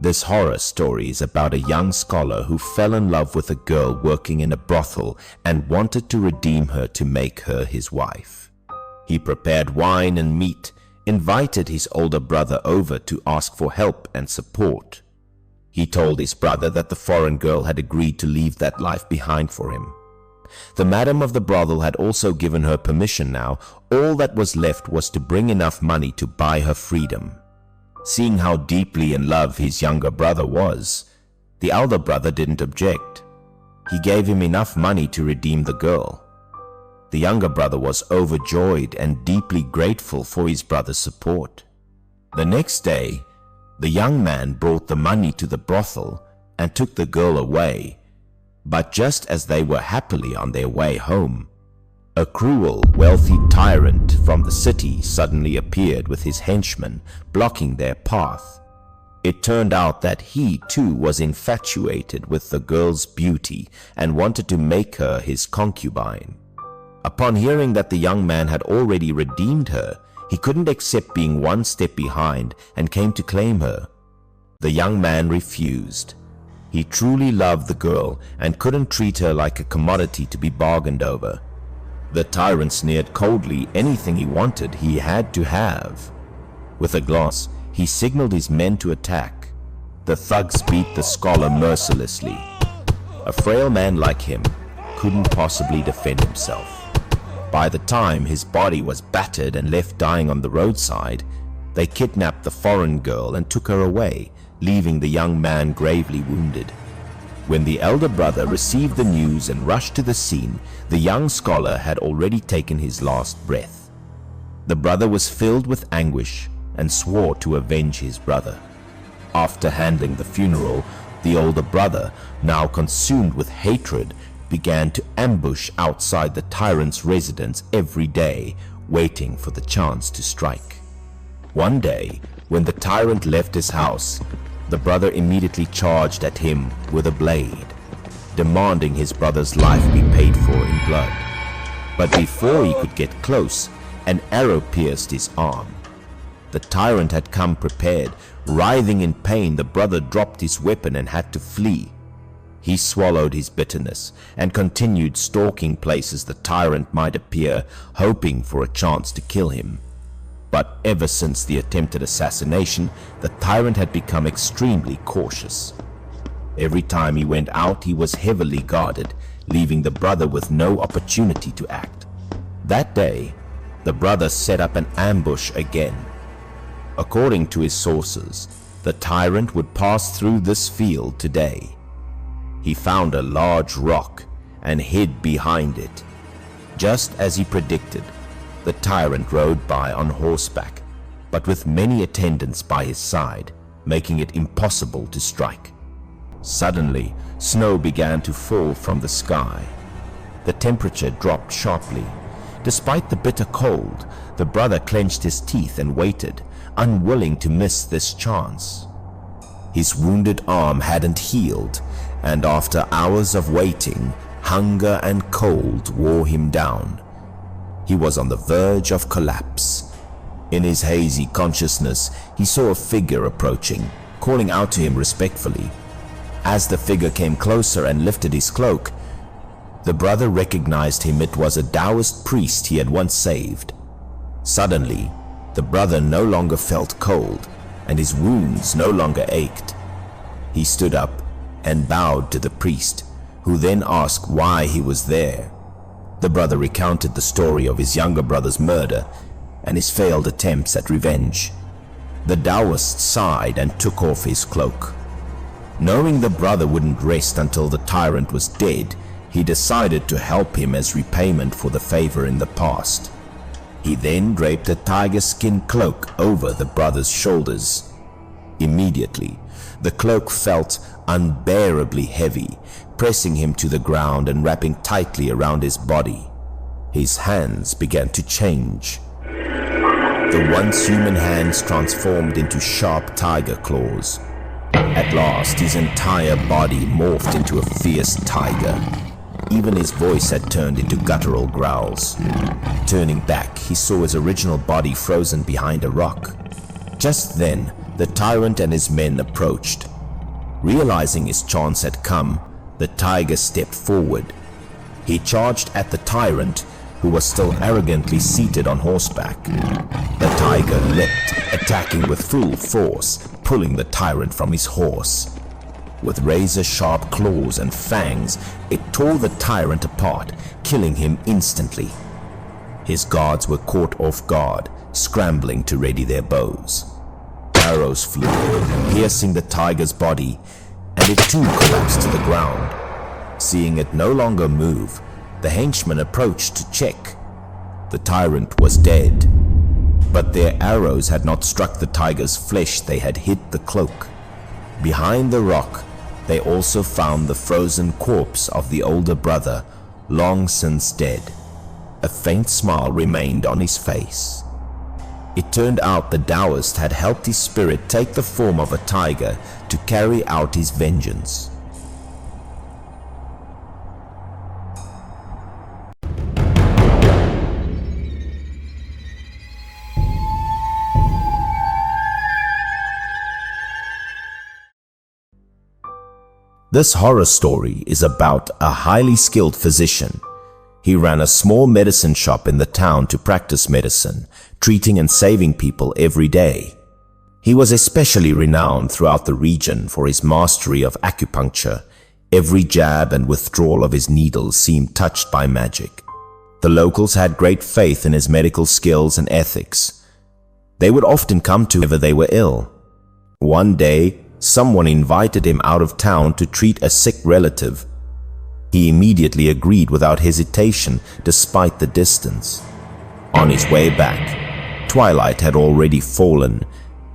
This horror story is about a young scholar who fell in love with a girl working in a brothel and wanted to redeem her to make her his wife. He prepared wine and meat, invited his older brother over to ask for help and support. He told his brother that the foreign girl had agreed to leave that life behind for him. The madam of the brothel had also given her permission now. All that was left was to bring enough money to buy her freedom. Seeing how deeply in love his younger brother was, the elder brother didn't object. He gave him enough money to redeem the girl. The younger brother was overjoyed and deeply grateful for his brother's support. The next day, the young man brought the money to the brothel and took the girl away. But just as they were happily on their way home, a cruel, wealthy tyrant from the city suddenly appeared with his henchmen, blocking their path. It turned out that he too was infatuated with the girl's beauty and wanted to make her his concubine. Upon hearing that the young man had already redeemed her, he couldn't accept being one step behind and came to claim her. The young man refused. He truly loved the girl and couldn't treat her like a commodity to be bargained over. The tyrant sneered coldly. Anything he wanted, he had to have. With a glass, he signaled his men to attack. The thugs beat the scholar mercilessly. A frail man like him couldn't possibly defend himself. By the time his body was battered and left dying on the roadside, they kidnapped the foreign girl and took her away, leaving the young man gravely wounded. When the elder brother received the news and rushed to the scene, the young scholar had already taken his last breath. The brother was filled with anguish and swore to avenge his brother. After handling the funeral, the older brother, now consumed with hatred, began to ambush outside the tyrant's residence every day, waiting for the chance to strike. One day, when the tyrant left his house, the brother immediately charged at him with a blade, demanding his brother's life be paid for in blood. But before he could get close, an arrow pierced his arm. The tyrant had come prepared. Writhing in pain, the brother dropped his weapon and had to flee. He swallowed his bitterness and continued stalking places the tyrant might appear, hoping for a chance to kill him. But ever since the attempted assassination, the tyrant had become extremely cautious. Every time he went out, he was heavily guarded, leaving the brother with no opportunity to act. That day, the brother set up an ambush again. According to his sources, the tyrant would pass through this field today. He found a large rock and hid behind it. Just as he predicted, the tyrant rode by on horseback, but with many attendants by his side, making it impossible to strike. Suddenly, snow began to fall from the sky. The temperature dropped sharply. Despite the bitter cold, the brother clenched his teeth and waited, unwilling to miss this chance. His wounded arm hadn't healed, and after hours of waiting, hunger and cold wore him down. He was on the verge of collapse. In his hazy consciousness, he saw a figure approaching, calling out to him respectfully. As the figure came closer and lifted his cloak, the brother recognized him. It was a Taoist priest he had once saved. Suddenly, the brother no longer felt cold, and his wounds no longer ached. He stood up and bowed to the priest, who then asked why he was there. The brother recounted the story of his younger brother's murder and his failed attempts at revenge. The Taoist sighed and took off his cloak. Knowing the brother wouldn't rest until the tyrant was dead, he decided to help him as repayment for the favor in the past. He then draped a tiger skin cloak over the brother's shoulders. Immediately, the cloak felt unbearably heavy, pressing him to the ground and wrapping tightly around his body. His hands began to change. The once human hands transformed into sharp tiger claws. At last, his entire body morphed into a fierce tiger. Even his voice had turned into guttural growls. Turning back, he saw his original body frozen behind a rock. Just then, the tyrant and his men approached. Realizing his chance had come, the tiger stepped forward. He charged at the tyrant, who was still arrogantly seated on horseback. The tiger leapt, attacking with full force, pulling the tyrant from his horse. With razor-sharp claws and fangs, it tore the tyrant apart, killing him instantly. His guards were caught off guard, scrambling to ready their bows. Arrows flew, piercing the tiger's body, and it too collapsed to the ground. Seeing it no longer move, the henchmen approached to check. The tyrant was dead, but their arrows had not struck the tiger's flesh, they had hit the cloak. Behind the rock, they also found the frozen corpse of the older brother, long since dead. A faint smile remained on his face. It turned out the Taoist had helped his spirit take the form of a tiger to carry out his vengeance. This horror story is about a highly skilled physician. He ran a small medicine shop in the town to practice medicine, treating and saving people every day. He was especially renowned throughout the region for his mastery of acupuncture. Every jab and withdrawal of his needles seemed touched by magic. The locals had great faith in his medical skills and ethics. They would often come to him whenever they were ill. One day, someone invited him out of town to treat a sick relative. He immediately agreed without hesitation, despite the distance. On his way back, twilight had already fallen,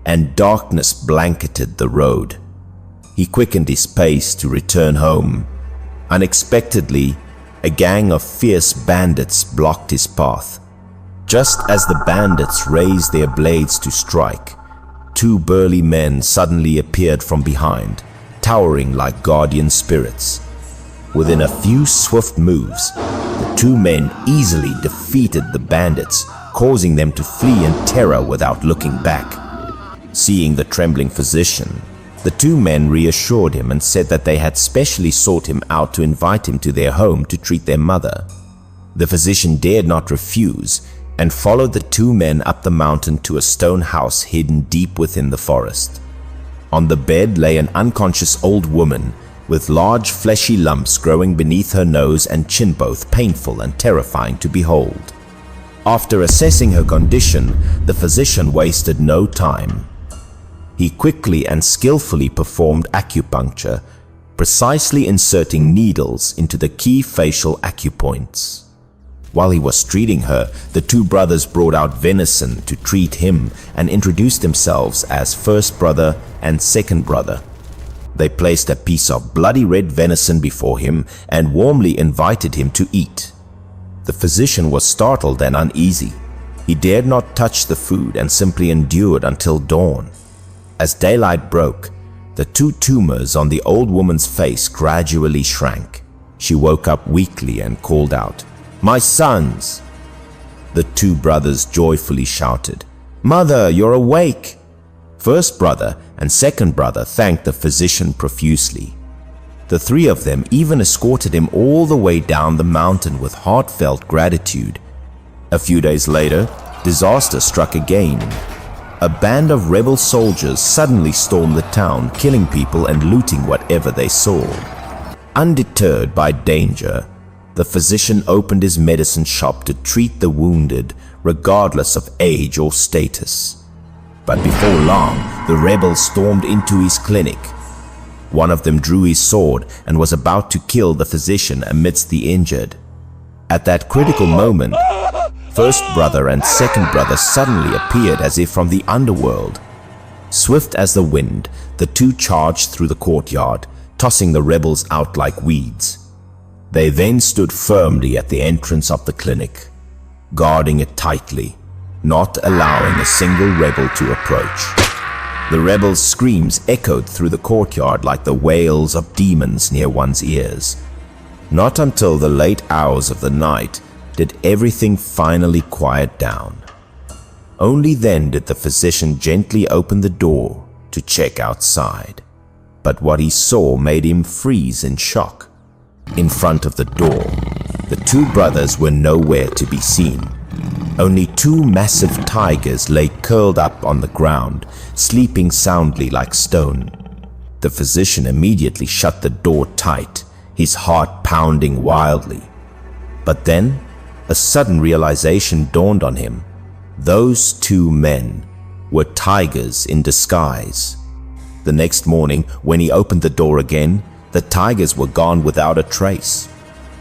and darkness blanketed the road. He quickened his pace to return home. Unexpectedly, a gang of fierce bandits blocked his path. Just as the bandits raised their blades to strike, two burly men suddenly appeared from behind, towering like guardian spirits. Within a few swift moves, the two men easily defeated the bandits, causing them to flee in terror without looking back. Seeing the trembling physician, the two men reassured him and said that they had specially sought him out to invite him to their home to treat their mother. The physician dared not refuse and followed the two men up the mountain to a stone house hidden deep within the forest. On the bed lay an unconscious old woman with large fleshy lumps growing beneath her nose and chin, both painful and terrifying to behold. After assessing her condition, the physician wasted no time. He quickly and skillfully performed acupuncture, precisely inserting needles into the key facial acupoints. While he was treating her, the two brothers brought out venison to treat him and introduced themselves as first brother and second brother. They placed a piece of bloody red venison before him and warmly invited him to eat. The physician was startled and uneasy. He dared not touch the food and simply endured until dawn. As daylight broke, the two tumors on the old woman's face gradually shrank. She woke up weakly and called out, "My sons!" The two brothers joyfully shouted, "Mother, you're awake!" First brother and second brother thanked the physician profusely. The three of them even escorted him all the way down the mountain with heartfelt gratitude. A few days later, disaster struck again. A band of rebel soldiers suddenly stormed the town, killing people and looting whatever they saw. Undeterred by danger, the physician opened his medicine shop to treat the wounded, regardless of age or status. But before long, the rebels stormed into his clinic. One of them drew his sword and was about to kill the physician amidst the injured. At that critical moment, first brother and second brother suddenly appeared as if from the underworld. Swift as the wind, the two charged through the courtyard, tossing the rebels out like weeds. They then stood firmly at the entrance of the clinic, guarding it tightly, not allowing a single rebel to approach. The rebels' screams echoed through the courtyard like the wails of demons near one's ears. Not until the late hours of the night did everything finally quiet down. Only then did the physician gently open the door to check outside. but what he saw made him freeze in shock. In front of the door, the two brothers were nowhere to be seen. Only two massive tigers lay curled up on the ground, sleeping soundly like stone. The physician immediately shut the door tight, his heart pounding wildly. But then, a sudden realization dawned on him. Those two men were tigers in disguise. The next morning, when he opened the door again, the tigers were gone without a trace.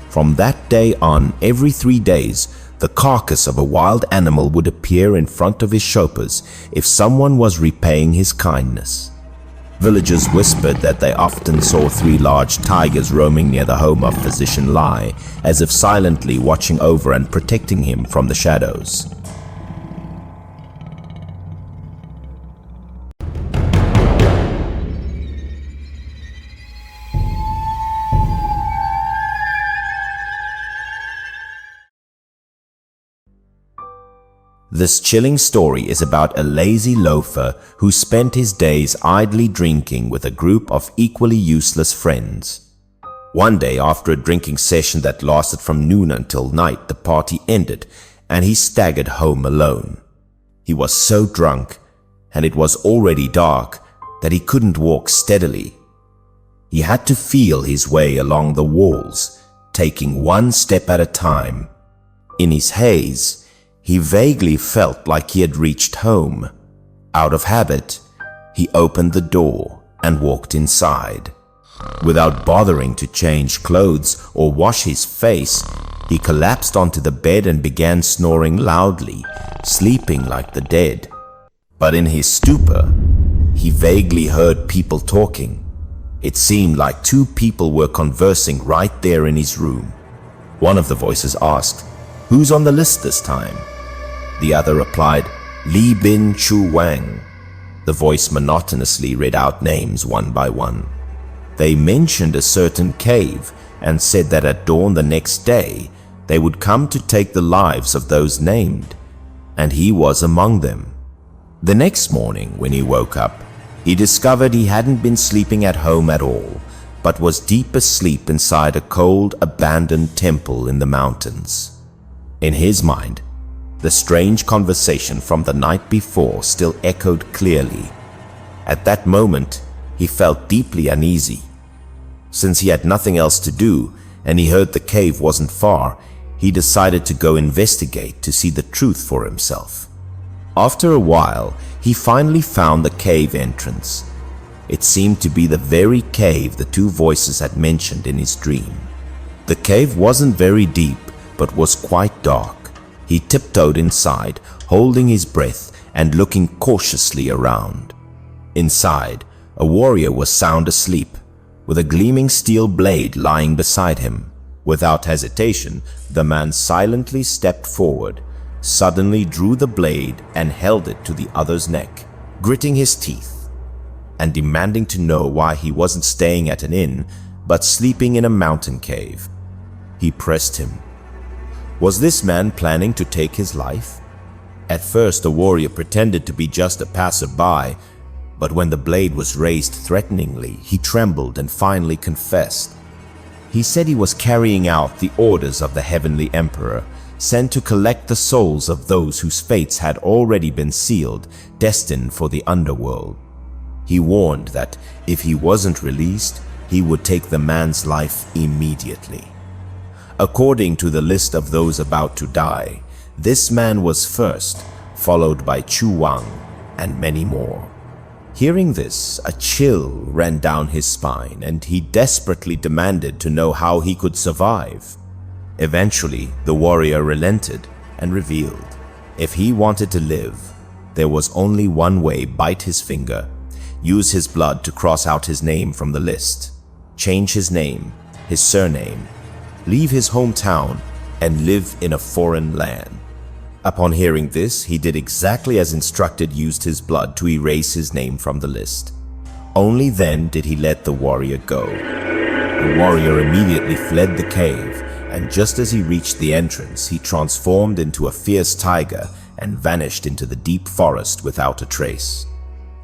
From that day on, every 3 days, the carcass of a wild animal would appear in front of his shoppers if someone was repaying his kindness. Villagers whispered that they often saw 3 large tigers roaming near the home of Physician Lai, as if silently watching over and protecting him from the shadows. This chilling story is about a lazy loafer who spent his days idly drinking with a group of equally useless friends. One day, after a drinking session that lasted from noon until night, the party ended and he staggered home alone. He was so drunk, and it was already dark, that he couldn't walk steadily. He had to feel his way along the walls, taking one step at a time. In his haze, he vaguely felt like he had reached home. Out of habit, he opened the door and walked inside. Without bothering to change clothes or wash his face, he collapsed onto the bed and began snoring loudly, sleeping like the dead. But in his stupor, he vaguely heard people talking. It seemed like 2 people were conversing right there in his room. One of the voices asked, "Who's on the list this time?" The other replied, "Li Bin Chu Wang." The voice monotonously read out names one by one. They mentioned a certain cave and said that at dawn the next day they would come to take the lives of those named, and he was among them. The next morning when he woke up, he discovered he hadn't been sleeping at home at all, but was deep asleep inside a cold, abandoned temple in the mountains. In his mind, the strange conversation from the night before still echoed clearly. At that moment, he felt deeply uneasy. Since he had nothing else to do, and he heard the cave wasn't far, he decided to go investigate to see the truth for himself. After a while, he finally found the cave entrance. It seemed to be the very cave the 2 voices had mentioned in his dream. The cave wasn't very deep, but was quite dark. He tiptoed inside, holding his breath and looking cautiously around. Inside, a warrior was sound asleep, with a gleaming steel blade lying beside him. Without hesitation, the man silently stepped forward, suddenly drew the blade and held it to the other's neck, gritting his teeth, and demanding to know why he wasn't staying at an inn, but sleeping in a mountain cave. He pressed him. Was this man planning to take his life? At first, the warrior pretended to be just a passerby, but when the blade was raised threateningly, he trembled and finally confessed. He said he was carrying out the orders of the Heavenly Emperor, sent to collect the souls of those whose fates had already been sealed, destined for the underworld. He warned that if he wasn't released, he would take the man's life immediately. According to the list of those about to die, this man was first, followed by Chu Wang and many more. Hearing this, a chill ran down his spine, and he desperately demanded to know how he could survive. Eventually, the warrior relented and revealed, if he wanted to live, there was only one way: bite his finger, use his blood to cross out his name from the list, change his name, his surname, leave his hometown, and live in a foreign land. Upon hearing this, he did exactly as instructed, used his blood to erase his name from the list. Only then did he let the warrior go. The warrior immediately fled the cave, and just as he reached the entrance, he transformed into a fierce tiger and vanished into the deep forest without a trace.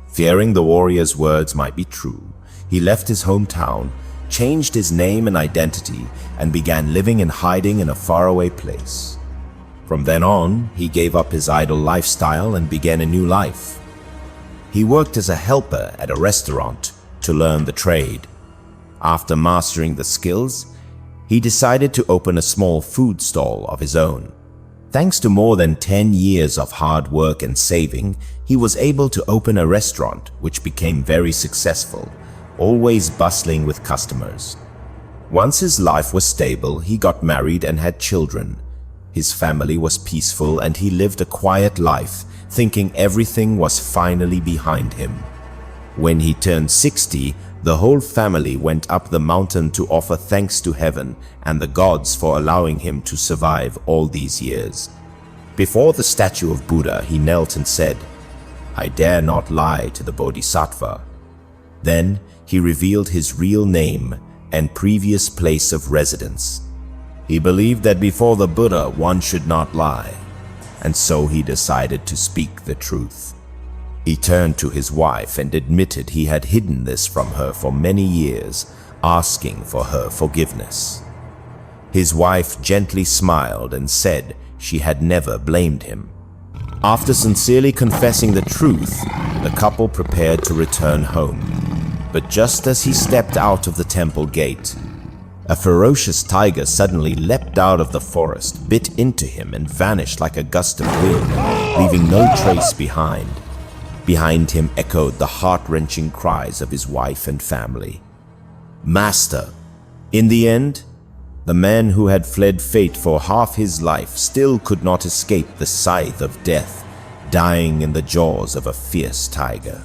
Fearing the warrior's words might be true, he left his hometown, changed his name and identity, and began living and hiding in a faraway place. From then on, he gave up his idle lifestyle and began a new life. He worked as a helper at a restaurant to learn the trade. After mastering the skills, he decided to open a small food stall of his own. Thanks to more than 10 years of hard work and saving, he was able to open a restaurant which became very successful, always bustling with customers. Once his life was stable, he got married and had children. His family was peaceful and he lived a quiet life, thinking everything was finally behind him. When he turned 60, the whole family went up the mountain to offer thanks to heaven and the gods for allowing him to survive all these years. Before the statue of Buddha, he knelt and said, "I dare not lie to the Bodhisattva." Then he revealed his real name and previous place of residence. He believed that before the Buddha one should not lie, and so he decided to speak the truth. He turned to his wife and admitted he had hidden this from her for many years, asking for her forgiveness. His wife gently smiled and said she had never blamed him. After sincerely confessing the truth, the couple prepared to return home. But just as he stepped out of the temple gate, a ferocious tiger suddenly leapt out of the forest, bit into him, and vanished like a gust of wind, leaving no trace behind. Behind him echoed the heart-wrenching cries of his wife and family. "Master!" In the end, the man who had fled fate for half his life still could not escape the scythe of death, dying in the jaws of a fierce tiger.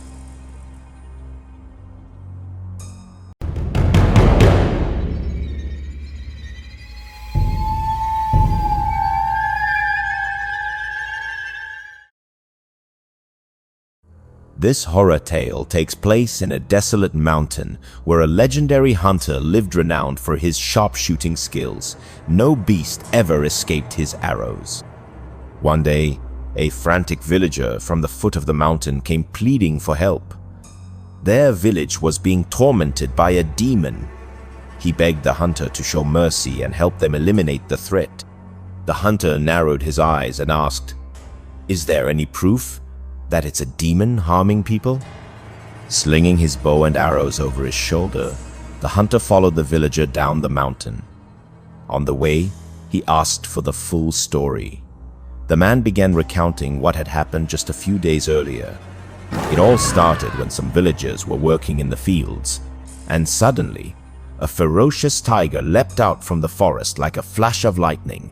This horror tale takes place in a desolate mountain where a legendary hunter lived renowned for his sharpshooting skills. No beast ever escaped his arrows. One day, a frantic villager from the foot of the mountain came pleading for help. Their village was being tormented by a demon. He begged the hunter to show mercy and help them eliminate the threat. The hunter narrowed his eyes and asked, "Is there any proof that it's a demon harming people?" Slinging his bow and arrows over his shoulder, the hunter followed the villager down the mountain. On the way, he asked for the full story. The man began recounting what had happened just a few days earlier. It all started when some villagers were working in the fields, and suddenly, a ferocious tiger leapt out from the forest like a flash of lightning.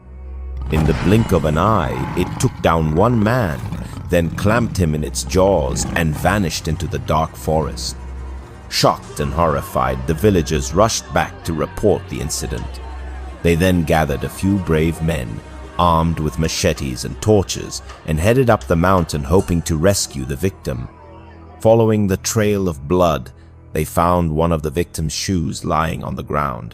In the blink of an eye, it took down one man, then clamped him in its jaws and vanished into the dark forest. Shocked and horrified, the villagers rushed back to report the incident. They then gathered a few brave men, armed with machetes and torches, and headed up the mountain hoping to rescue the victim. Following the trail of blood, they found one of the victim's shoes lying on the ground.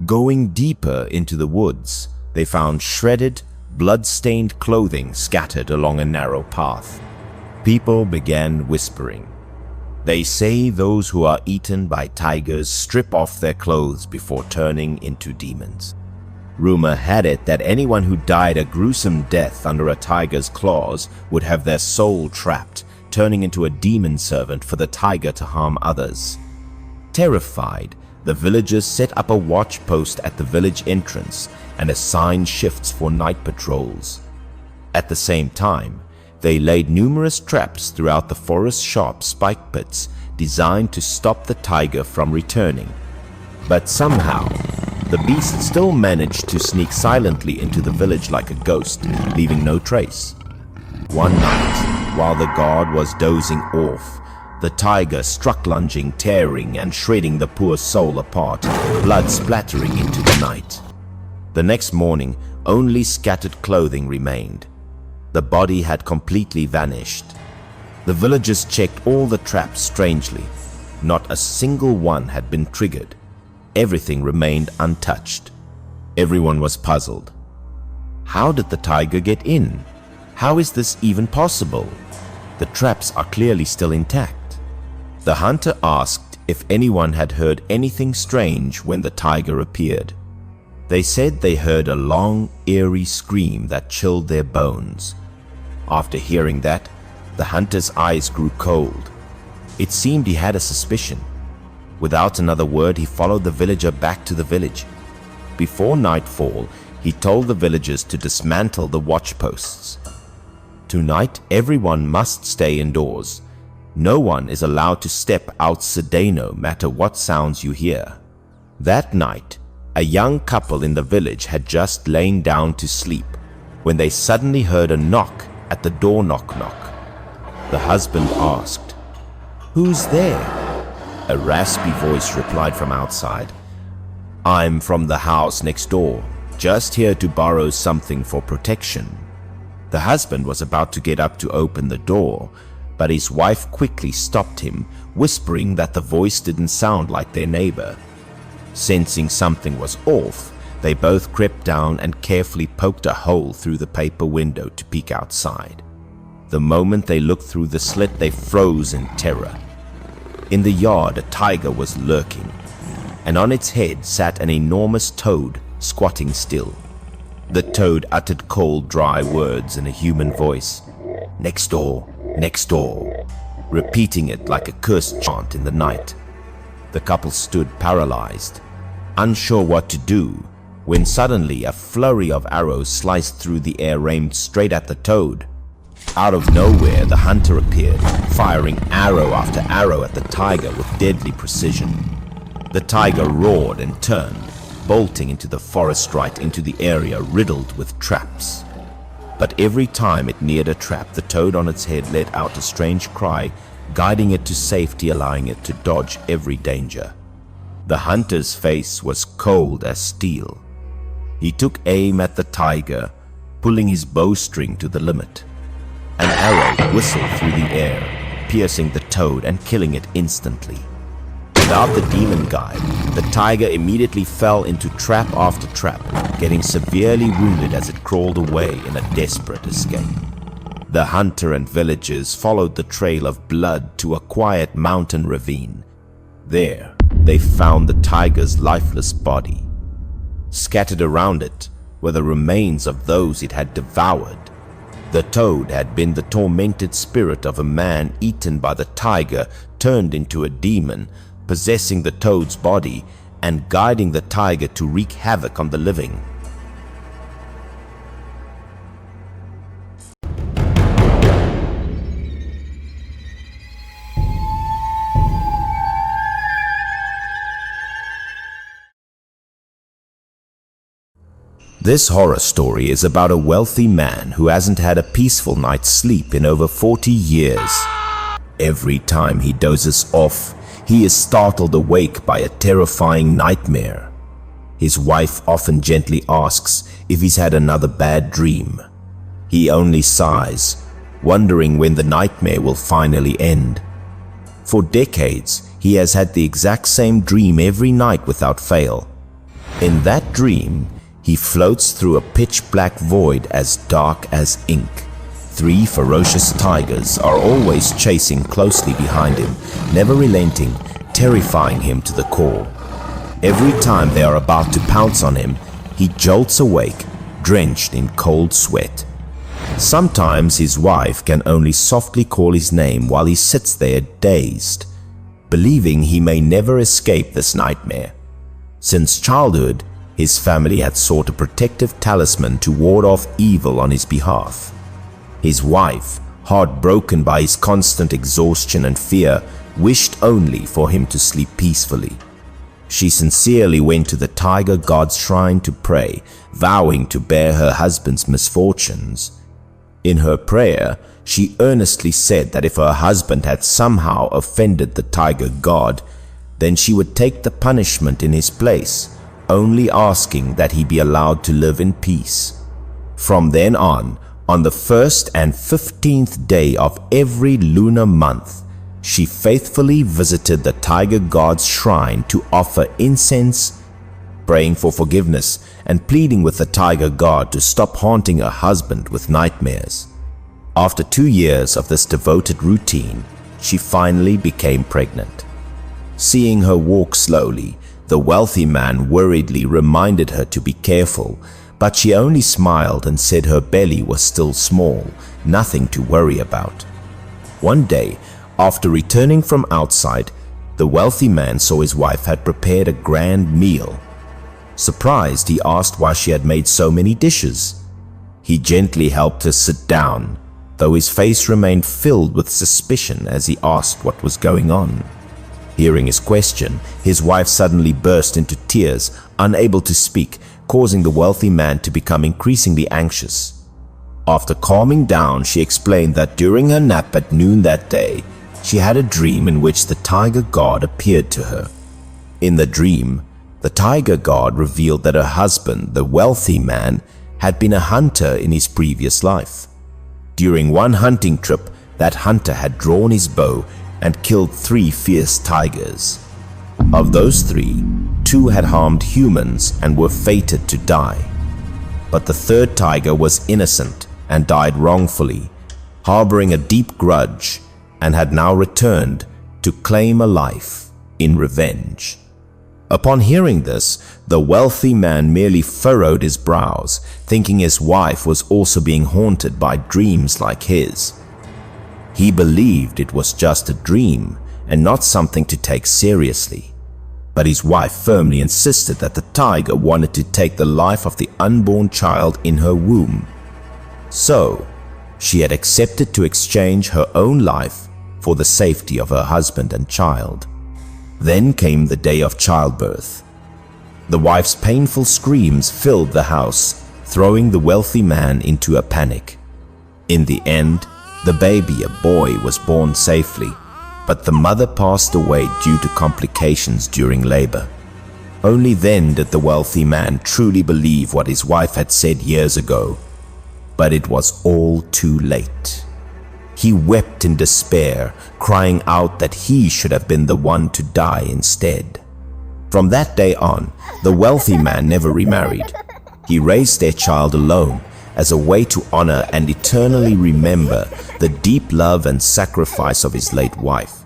Going deeper into the woods, they found shredded, blood-stained clothing scattered along a narrow path. People began whispering. They say those who are eaten by tigers strip off their clothes before turning into demons. Rumor had it that anyone who died a gruesome death under a tiger's claws would have their soul trapped, turning into a demon servant for the tiger to harm others. Terrified, the villagers set up a watch post at the village entrance and assigned shifts for night patrols. At the same time, they laid numerous traps throughout the forest-sharp spike pits designed to stop the tiger from returning. But somehow, the beast still managed to sneak silently into the village like a ghost, leaving no trace. One night, while the guard was dozing off, the tiger struck, lunging, tearing, and shredding the poor soul apart, blood splattering into the night. The next morning, only scattered clothing remained. The body had completely vanished. The villagers checked all the traps strangely. Not a single one had been triggered. Everything remained untouched. Everyone was puzzled. How did the tiger get in? How is this even possible? The traps are clearly still intact. The hunter asked if anyone had heard anything strange when the tiger appeared. They said they heard a long, eerie scream that chilled their bones. After hearing that, the hunter's eyes grew cold. It seemed he had a suspicion. Without another word, he followed the villager back to the village. Before nightfall, he told the villagers to dismantle the watchposts. Tonight, everyone must stay indoors. No one is allowed to step outside, no matter what sounds you hear. That night, a young couple in the village had just lain down to sleep when they suddenly heard a knock at the door. Knock, knock. The husband asked, "Who's there?" A raspy voice replied from outside, "I'm from the house next door, just here to borrow something for protection." The husband was about to get up to open the door, but his wife quickly stopped him, whispering that the voice didn't sound like their neighbor. Sensing something was off, they both crept down and carefully poked a hole through the paper window to peek outside. The moment they looked through the slit, they froze in terror. In the yard, a tiger was lurking, and on its head sat an enormous toad, squatting still. The toad uttered cold, dry words in a human voice. "Next door, next door," repeating it like a cursed chant in the night. The couple stood paralyzed, unsure what to do, when suddenly a flurry of arrows sliced through the air, aimed straight at the toad. Out of nowhere, the hunter appeared, firing arrow after arrow at the tiger with deadly precision. The tiger roared and turned, bolting into the forest right into the area riddled with traps. But every time it neared a trap, the toad on its head let out a strange cry, guiding it to safety, allowing it to dodge every danger. The hunter's face was cold as steel. He took aim at the tiger, pulling his bowstring to the limit. An arrow whistled through the air, piercing the toad and killing it instantly. Without the demon guide, the tiger immediately fell into trap after trap, getting severely wounded as it crawled away in a desperate escape. The hunter and villagers followed the trail of blood to a quiet mountain ravine. There, they found the tiger's lifeless body. Scattered around it were the remains of those it had devoured. The toad had been the tormented spirit of a man eaten by the tiger, turned into a demon, possessing the toad's body and guiding the tiger to wreak havoc on the living. This horror story is about a wealthy man who hasn't had a peaceful night's sleep in over 40 years. Every time he dozes off, he is startled awake by a terrifying nightmare. His wife often gently asks if he's had another bad dream. He only sighs, wondering when the nightmare will finally end. For decades, he has had the exact same dream every night without fail. In that dream, he floats through a pitch-black void as dark as ink. 3 ferocious tigers are always chasing closely behind him, never relenting, terrifying him to the core. Every time they are about to pounce on him, he jolts awake, drenched in cold sweat. Sometimes his wife can only softly call his name while he sits there dazed, believing he may never escape this nightmare. Since childhood, his family had sought a protective talisman to ward off evil on his behalf. His wife, heartbroken by his constant exhaustion and fear, wished only for him to sleep peacefully. She sincerely went to the tiger god's shrine to pray, vowing to bear her husband's misfortunes. In her prayer, she earnestly said that if her husband had somehow offended the tiger god, then she would take the punishment in his place, only asking that he be allowed to live in peace. From then on the 1st and 15th day of every lunar month, she faithfully visited the tiger god's shrine to offer incense, praying for forgiveness and pleading with the tiger god to stop haunting her husband with nightmares. After 2 years of this devoted routine, she finally became pregnant. Seeing her walk slowly, the wealthy man worriedly reminded her to be careful, but she only smiled and said her belly was still small, nothing to worry about. One day, after returning from outside, the wealthy man saw his wife had prepared a grand meal. Surprised, he asked why she had made so many dishes. He gently helped her sit down, though his face remained filled with suspicion as he asked what was going on. Hearing his question, his wife suddenly burst into tears, unable to speak, causing the wealthy man to become increasingly anxious. After calming down, she explained that during her nap at noon that day, she had a dream in which the tiger god appeared to her. In the dream, the tiger god revealed that her husband, the wealthy man, had been a hunter in his previous life. During one hunting trip, that hunter had drawn his bow and killed 3 fierce tigers. Of those 3, 2 had harmed humans and were fated to die. But the 3rd tiger was innocent and died wrongfully, harboring a deep grudge, and had now returned to claim a life in revenge. Upon hearing this, the wealthy man merely furrowed his brows, thinking his wife was also being haunted by dreams like his. He believed it was just a dream and not something to take seriously. But his wife firmly insisted that the tiger wanted to take the life of the unborn child in her womb. So, she had accepted to exchange her own life for the safety of her husband and child. Then came the day of childbirth. The wife's painful screams filled the house, throwing the wealthy man into a panic. In the end, the baby, a boy, was born safely, but the mother passed away due to complications during labor. Only then did the wealthy man truly believe what his wife had said years ago. But it was all too late. He wept in despair, crying out that he should have been the one to die instead. From that day on, the wealthy man never remarried. He raised their child alone as a way to honor and eternally remember the deep love and sacrifice of his late wife.